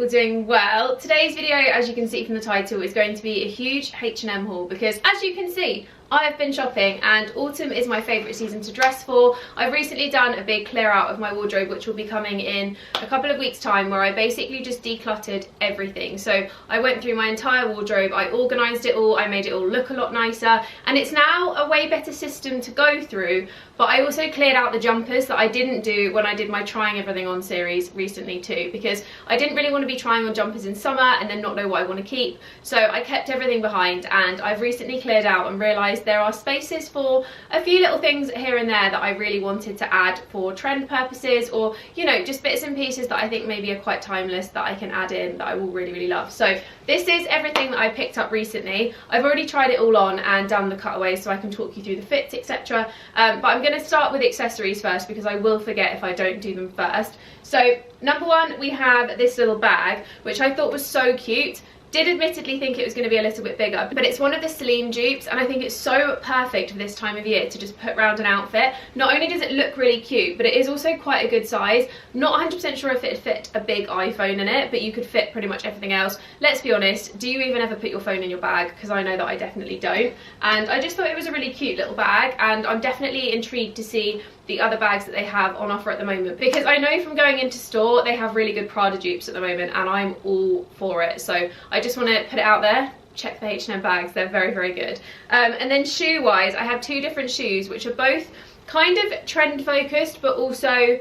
all doing well. Today's video, as you can see from the title, is going to be a huge H&M haul because, as you can see, I have been shopping and autumn is my favourite season to dress for. I've recently done a big clear out of my wardrobe, which will be coming in a couple of weeks time, where I basically just decluttered everything. So I went through my entire wardrobe, I organised it all, I made it all look a lot nicer, and it's now a way better system to go through. But I also cleared out the jumpers that I didn't do when I did my trying everything on series recently too, because I didn't really want to be trying on jumpers in summer and then not know what I want to keep. So I kept everything behind, and I've recently cleared out and realised there are spaces for a few little things here and there that I really wanted to add for trend purposes, or, you know, just bits and pieces that I think maybe are quite timeless that I can add in that I will really love. So this is everything that I picked up recently. I've already tried it all on and done the cutaways so I can talk you through the fits, etc. But I'm going to start with accessories first because I will forget if I don't do them first. So number one, we have this little bag, which I thought was so cute. Did admittedly think it was going to be a little bit bigger, but it's one of the Celine dupes, and I think it's so perfect for this time of year to just put around an outfit. Not only does it look really cute, but it is also quite a good size. Not 100% sure if it'd fit a big iPhone in it, but you could fit pretty much everything else. Let's be honest, do you even ever put your phone in your bag? Because I know that I definitely don't. And I just thought it was a really cute little bag, and I'm definitely intrigued to see the other bags that they have on offer at the moment, because I know from going into store they have really good Prada dupes at the moment, and I'm all for it. So I just want to put it out there, check the H&M bags, they're very good. And then shoe wise, I have two different shoes which are both kind of trend focused, but also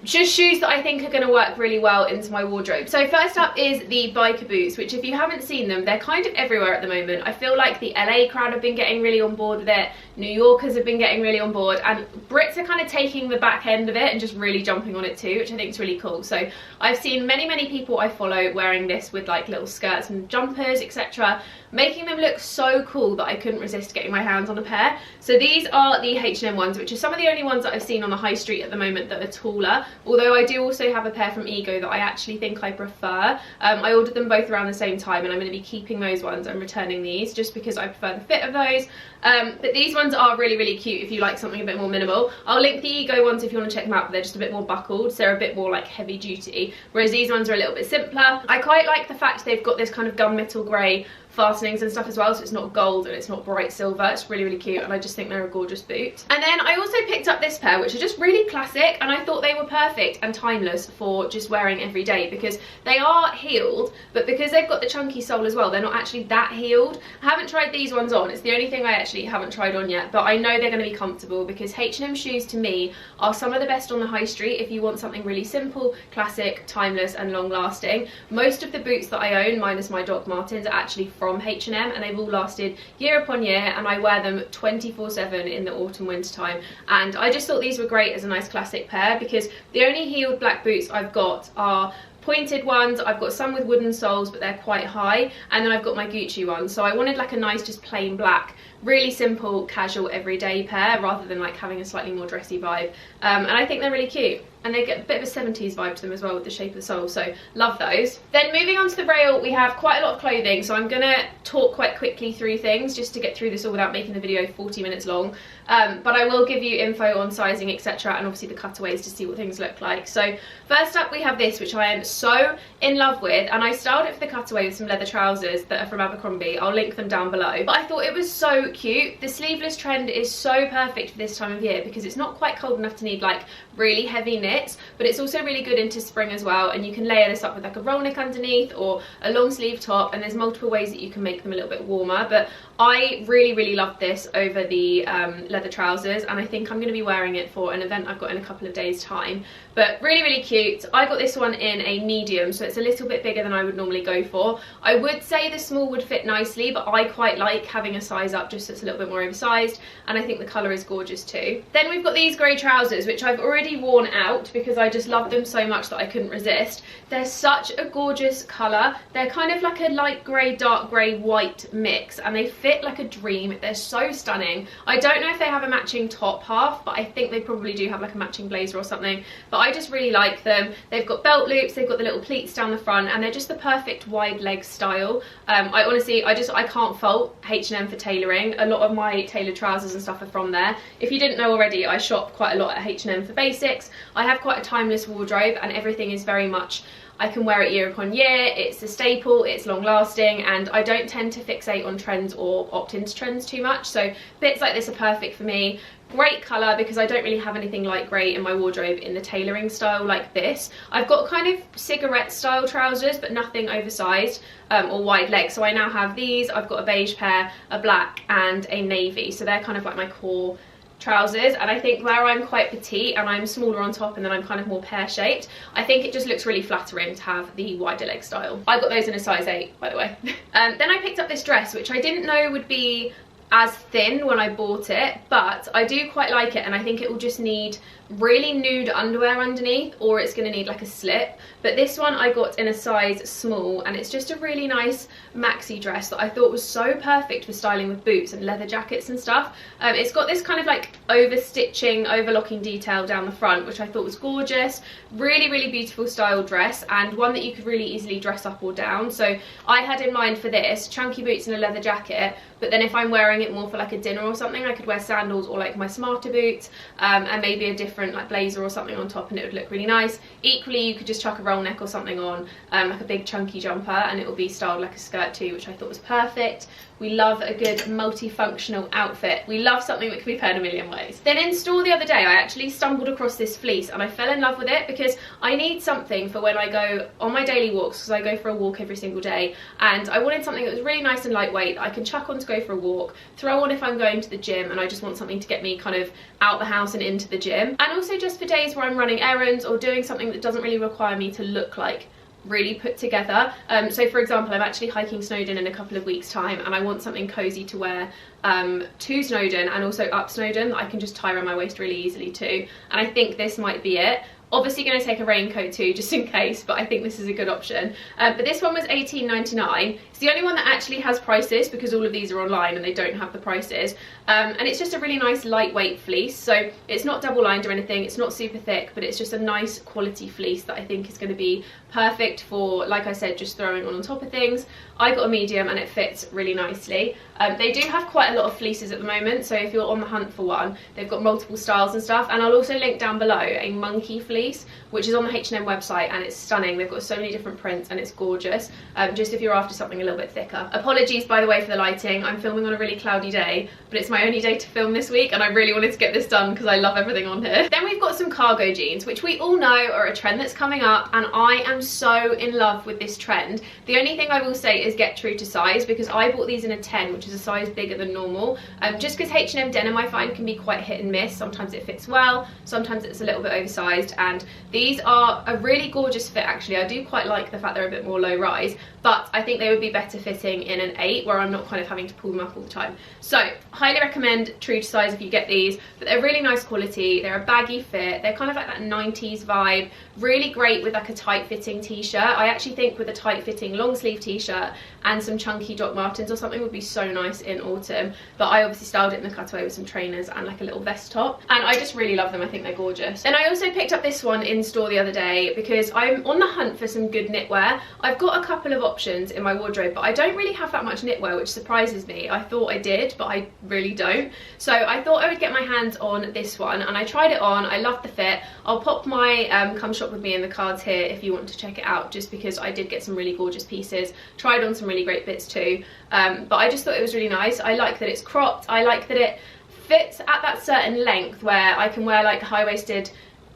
just shoes that I think are going to work really well into my wardrobe. So first up is the biker boots, which if you haven't seen them, they're kind of everywhere at the moment. I feel like the LA crowd have been getting really on board with it, New Yorkers have been getting really on board, and Brits are kind of taking the back end of it and just really jumping on it too, which I think is really cool. So I've seen many people I follow wearing this with like little skirts and jumpers, etc., making them look so cool that I couldn't resist getting my hands on a pair. So these are the H&M ones, which are some of the only ones that I've seen on the high street at the moment that are taller, although I do also have a pair from Ego that I actually think I prefer. I ordered them both around the same time, and I'm going to be keeping those ones and returning these just because I prefer the fit of those. But these ones are really cute if you like something a bit more minimal. I'll link the Ego ones if you want to check them out, but they're just a bit more buckled, so they're a bit more like heavy duty, whereas these ones are a little bit simpler. I quite like the fact they've got this kind of gunmetal grey fastenings and stuff as well, so it's not gold and it's not bright silver. It's really cute, and I just think they're a gorgeous boot. And then I also picked up this pair, which are just really classic, and I thought they were perfect and timeless for just wearing every day, because they are heeled, but because they've got the chunky sole as well, they're not actually that heeled. I haven't tried these ones on, it's the only thing I actually haven't tried on yet, but I know they're going to be comfortable, because H&M shoes to me are some of the best on the high street if you want something really simple, classic, timeless and long lasting. Most of the boots that I own, minus my Doc Martens, are actually from H&M, and they've all lasted year upon year, and I wear them 24/7 in the autumn winter time. And I just thought these were great as a nice classic pair, because the only heeled black boots I've got are pointed ones. I've got some with wooden soles, but they're quite high, and then I've got my Gucci ones. So I wanted like a nice just plain black, really simple, casual, everyday pair, rather than like having a slightly more dressy vibe. And I think they're really cute, and they get a bit of a 70s vibe to them as well with the shape of the sole, so love those. Then moving on to the rail, we have quite a lot of clothing, so I'm gonna talk quite quickly through things just to get through this all without making the video 40 minutes long. But I will give you info on sizing, etc., and obviously the cutaways to see what things look like. So first up we have this, which I am so in love with, and I styled it for the cutaway with some leather trousers that are from Abercrombie. I'll link them down below. But I thought it was so cute. The sleeveless trend is so perfect for this time of year, because it's not quite cold enough to need like really heavy knits, but it's also really good into spring as well, and you can layer this up with like a roll neck underneath or a long sleeve top, and there's multiple ways that you can make them a little bit warmer. But I really love this over the leather trousers, and I think I'm going to be wearing it for an event I've got in a couple of days time. But really cute. I got this one in a medium, so it's a little bit bigger than I would normally go for. I would say the small would fit nicely, but I quite like having a size up just so it's a little bit more oversized, and I think the colour is gorgeous too. Then we've got these grey trousers, which I've already worn out because I just love them so much that I couldn't resist. They're such a gorgeous colour. They're kind of like a light grey, dark grey, white mix, and they fit like a dream. They're so stunning. I don't know if they have a matching top half, but I think they probably do have like a matching blazer or something. But I just really like them. They've got belt loops, they've got the little pleats down the front, and they're just the perfect wide leg style. I honestly, I can't fault H&M for tailoring. A lot of my tailored trousers and stuff are from there. If you didn't know already, I shop quite a lot at H&M for basics. I have quite a timeless wardrobe, and everything is very much I can wear it year upon year, it's a staple, it's long lasting, and I don't tend to fixate on trends or opt into trends too much, so bits like this are perfect for me. Great colour because I don't really have anything light grey in my wardrobe in the tailoring style like this. I've got kind of cigarette style trousers but nothing oversized or wide leg, so I now have these. I've got a beige pair, a black and a navy, so they're kind of like my core trousers, and I think where I'm quite petite and I'm smaller on top and then I'm kind of more pear shaped, I think it just looks really flattering to have the wider leg style. I got those in a size 8, by the way. Then I picked up this dress, which I didn't know would be as thin when I bought it, but I do quite like it, and I think it will just need really nude underwear underneath, or it's going to need like a slip. But this one I got in a size small, and it's just a really nice maxi dress that I thought was so perfect for styling with boots and leather jackets and stuff. It's got this kind of like over stitching, overlocking detail down the front, which I thought was gorgeous. Really beautiful style dress, and one that you could really easily dress up or down. So I had in mind for this chunky boots and a leather jacket, but then if I'm wearing it more for like a dinner or something, I could wear sandals or like my smarter boots, and maybe a different like blazer or something on top, and it would look really nice. Equally, you could just chuck a roll neck or something on, like a big chunky jumper, and it will be styled like a skirt too, which I thought was perfect. We love a good multifunctional outfit. We love something that can be paired a million ways. Then in store the other day, I actually stumbled across this fleece and I fell in love with it because I need something for when I go on my daily walks, because I go for a walk every single day, and I wanted something that was really nice and lightweight that I can chuck on to go for a walk, throw on if I'm going to the gym, and I just want something to get me kind of out the house and into the gym, and also just for days where I'm running errands or doing something that doesn't really require me to look like really put together. So for example, I'm actually hiking Snowdon in a couple of weeks time, and I want something cozy to wear to Snowdon and also up Snowdon that I can just tie around my waist really easily too, and I think this might be it. Obviously going to take a raincoat too, just in case, but I think this is a good option. But this one was $18.99. It's the only one that actually has prices, because all of these are online and they don't have the prices. And it's just a really nice lightweight fleece, so it's not double lined or anything, it's not super thick, but it's just a nice quality fleece that I think is going to be perfect for, like I said, just throwing on top of things. I got a medium and it fits really nicely. They do have quite a lot of fleeces at the moment, so if you're on the hunt for one, they've got multiple styles and stuff. And I'll also link down below a monkey fleece, which is on the H&M website, and it's stunning. They've got so many different prints and it's gorgeous, just if you're after something a little bit thicker. Apologies, by the way, for the lighting. I'm filming on a really cloudy day, but it's my only day to film this week, and I really wanted to get this done because I love everything on here. Then we've got some cargo jeans, which we all know are a trend that's coming up, and I am so in love with this trend. The only thing I will say is get true to size, because I bought these in a 10, which is a size bigger than normal, just because H&M denim I find can be quite hit and miss. Sometimes it fits well, sometimes it's a little bit oversized, and these are a really gorgeous fit actually. I do quite like the fact they're a bit more low rise, but I think they would be better fitting in an 8, where I'm not kind of having to pull them up all the time. So highly recommend true to size if you get these, but they're really nice quality. They're a baggy fit, they're kind of like that 90s vibe, really great with like a tight fitting t-shirt. I actually think with a tight fitting long sleeve t-shirt and some chunky Doc Martens or something would be so nice in autumn, but I obviously styled it in the cutaway with some trainers and like a little vest top, and I just really love them. I think they're gorgeous. Then I also picked up this one in store the other day because I'm on the hunt for some good knitwear. I've got a couple of options in my wardrobe, but I don't really have that much knitwear, which surprises me. I thought I did, but I really don't. So I thought I would get my hands on this one, and I tried it on. I loved the fit. I'll pop my come shop with me in the cards here if you want to check it out, just because I did get some really gorgeous pieces, tried on some really great bits too, but I just thought it was really nice. I like that it's cropped, I like that it fits at that certain length where I can wear like high-waisted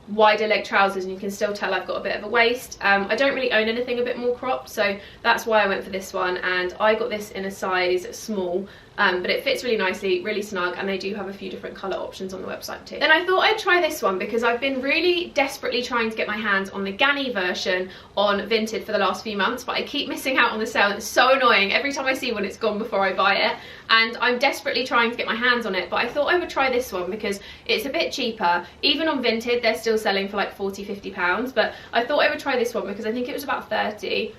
wider leg trousers and you can still tell I've got a bit of a waist. I don't really own anything a bit more cropped, so that's why I went for this one, and I got this in a size small, but it fits really nicely, really snug, and they do have a few different colour options on the website too. Then I thought I'd try this one because I've been really desperately trying to get my hands on the Ganni version on Vinted for the last few months, but I keep missing out on the sale. It's so annoying. Every time I see one, it's gone before I buy it, and I'm desperately trying to get my hands on it, but I thought I would try this one because it's a bit cheaper. Even on Vinted, they're still selling for like £40–50, but I thought I would try this one because I think it was about 30.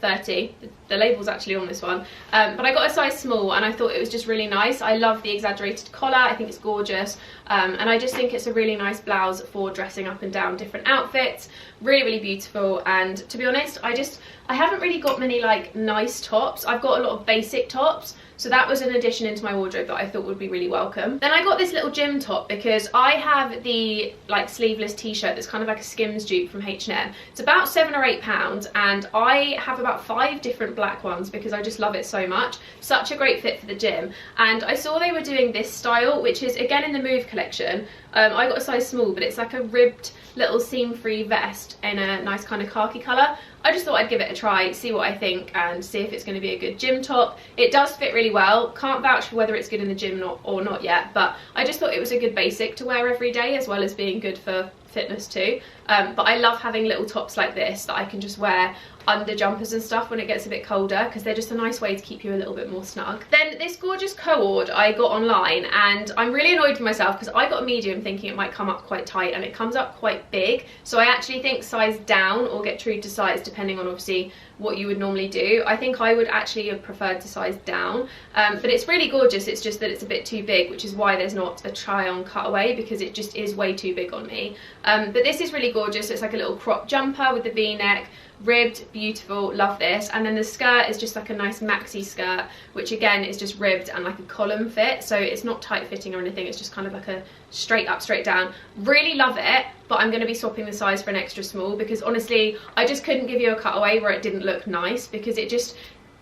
The label's actually on this one, but I got a size small and I thought it was just really nice. I love the exaggerated collar, I think it's gorgeous, and I just think it's a really nice blouse for dressing up and down different outfits. Really beautiful, and to be honest, I haven't really got many like nice tops. I've got a lot of basic tops, So that was an addition into my wardrobe that I thought would be really welcome. Then I got this little gym top because I have the like sleeveless t-shirt that's kind of like a Skims dupe from H&M. It's about £7 or £8 and I have about 5 different black ones because I just love it so much. Such a great fit for the gym. And I saw they were doing this style, which is again in the Move collection. I got a size small, but it's like a ribbed little seam-free vest in a nice kind of khaki colour. I just thought I'd give it a try, see what I think, and see if it's going to be a good gym top. It does fit really well. Can't vouch for whether it's good in the gym or not yet, but I just thought it was a good basic to wear every day, as well as being good for fitness too. But I love having little tops like this that I can just wear under jumpers and stuff when it gets a bit colder, because they're just a nice way to keep you a little bit more snug. Then this gorgeous cord I got online, and I'm really annoyed with myself because I got a medium thinking it might come up quite tight, and it comes up quite big. So I actually think size down or get true to size, depending on obviously what you would normally do. I think I would actually have preferred to size down, but it's really gorgeous. It's just that it's a bit too big, which is why there's not a try on cutaway, because it just is way too big on me. But this is really gorgeous. It's like a little crop jumper with the v-neck, ribbed, beautiful, love this. And then the skirt is just like a nice maxi skirt, which again is just ribbed and like a column fit, so it's not tight fitting or anything. It's just kind of like a straight up, straight down. Really love it, but I'm going to be swapping the size for an extra small, because honestly I just couldn't give you a cutaway where it didn't look nice, because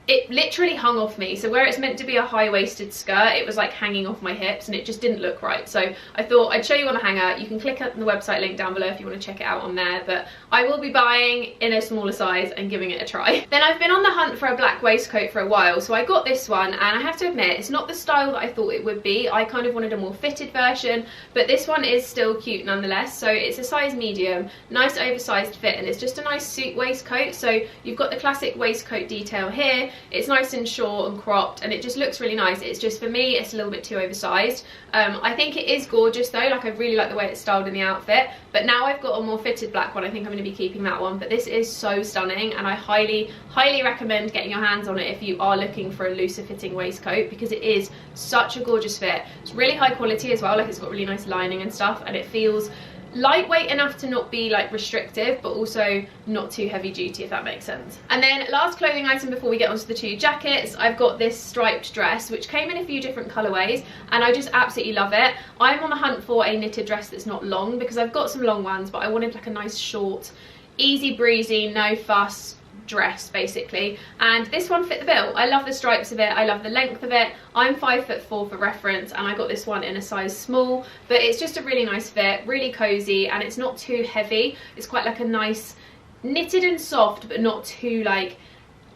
it literally hung off me. So where it's meant to be a high-waisted skirt, it was like hanging off my hips, and it just didn't look right. So I thought I'd show you on a hanger. You can click on the website link down below if you want to check it out on there, but I will be buying in a smaller size and giving it a try. Then I've been on the hunt for a black waistcoat for a while, so I got this one, and I have to admit it's not the style that I thought it would be. I kind of wanted a more fitted version, but this one is still cute nonetheless. So it's a size medium, nice oversized fit, and it's just a nice suit waistcoat. So you've got the classic waistcoat detail here. It's nice and short and cropped, and it just looks really nice. It's just, for me, it's a little bit too oversized. I think it is gorgeous though. Like, I really like the way it's styled in the outfit, but now I've got a more fitted black one. I think I'm going to be keeping that one, but this is so stunning, and I highly recommend getting your hands on it if you are looking for a looser fitting waistcoat, because it is such a gorgeous fit. It's really high quality as well. Like, it's got really nice lining and stuff, and it feels lightweight enough to not be like restrictive, but also not too heavy duty, if that makes sense. And then last clothing item before we get onto the 2 jackets, I've got this striped dress, which came in a few different colorways, and I just absolutely love it. I'm on the hunt for a knitted dress that's not long, because I've got some long ones, but I wanted like a nice short, easy breezy, no fuss dress basically, and this one fit the bill. I love the stripes of it, I love the length of it. I'm 5'4" for reference, and I got this one in a size small, but it's just a really nice fit, really cozy, and it's not too heavy. It's quite like a nice knitted and soft, but not too like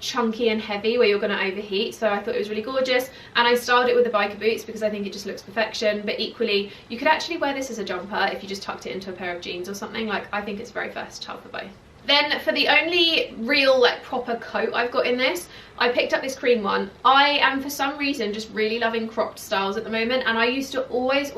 chunky and heavy where you're going to overheat. So I thought it was really gorgeous, and I styled it with the biker boots because I think it just looks perfection. But equally, you could actually wear this as a jumper if you just tucked it into a pair of jeans or something. Like, I think it's very versatile for both. Then for the only real like proper coat I've got in this, I picked up this cream one. I am for some reason just really loving cropped styles at the moment, and I used to always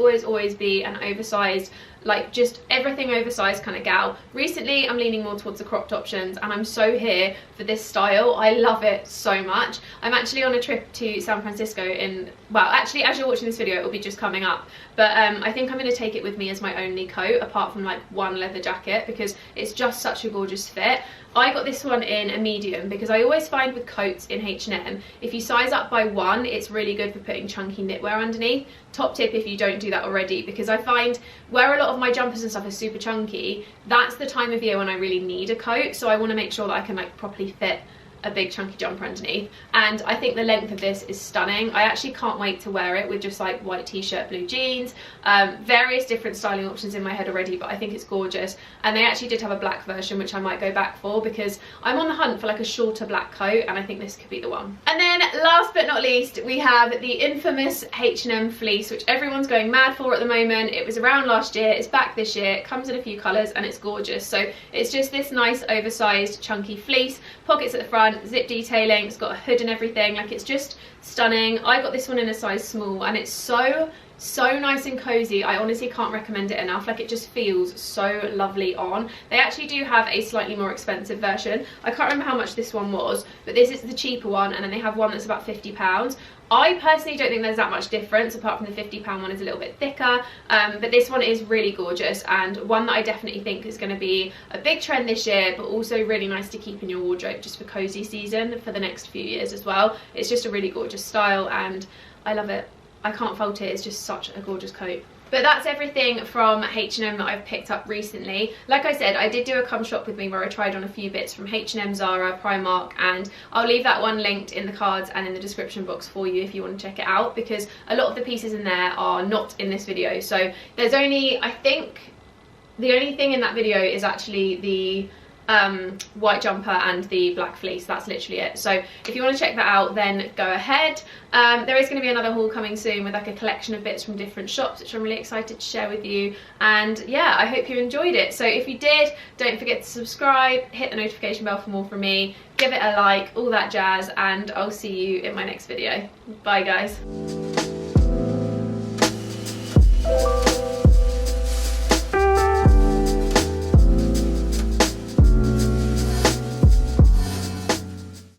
be an oversized, like just everything oversized kind of gal. Recently I'm leaning more towards the cropped options, and I'm so here for this style. I love it so much. I'm actually on a trip to San Francisco in, well, actually as you're watching this video it'll be just coming up, but I think I'm going to take it with me as my only coat, apart from like one leather jacket, because it's just such a gorgeous fit. I got this one in a medium because I always find with coats in H&M, if you size up by 1, it's really good for putting chunky knitwear underneath. Top tip if you don't do that already, because I find where a lot of my jumpers and stuff are super chunky, that's the time of year when I really need a coat. So I want to make sure that I can like properly fit a big chunky jumper underneath, and I think the length of this is stunning. I actually can't wait to wear it with just like white t-shirt, blue jeans, various different styling options in my head already, but I think it's gorgeous. And they actually did have a black version, which I might go back for, because I'm on the hunt for like a shorter black coat, and I think this could be the one. And then last but not least, we have the infamous H&M fleece, which everyone's going mad for at the moment. It was around last year, it's back this year, it comes in a few colours, and it's gorgeous. So it's just this nice oversized chunky fleece, pockets at the front, zip detailing, it's got a hood and everything. Like, it's just stunning. I got this one in a size small, and it's so nice and cozy. I honestly can't recommend it enough. Like, it just feels so lovely on. They actually do have a slightly more expensive version. I can't remember how much this one was, but this is the cheaper one, and then they have one that's about £50. I personally don't think there's that much difference, apart from the £50 one is a little bit thicker, but this one is really gorgeous, and one that I definitely think is going to be a big trend this year, but also really nice to keep in your wardrobe just for cozy season for the next few years as well. It's just a really gorgeous style and I love it. I can't fault it. It's just such a gorgeous coat. But that's everything from H&M that I've picked up recently. Like I said, I did do a come shop with me where I tried on a few bits from H&M, Zara, Primark, and I'll leave that one linked in the cards and in the description box for you if you want to check it out, because a lot of the pieces in there are not in this video. So there's only, I think, the only thing in that video is actually the white jumper and the black fleece. That's literally it. So if you want to check that out, then go ahead. There is going to be another haul coming soon with like a collection of bits from different shops, which I'm really excited to share with you. And yeah, I hope you enjoyed it. So if you did, don't forget to subscribe, hit the notification bell for more from me, give it a like, all that jazz, and I'll see you in my next video. Bye guys.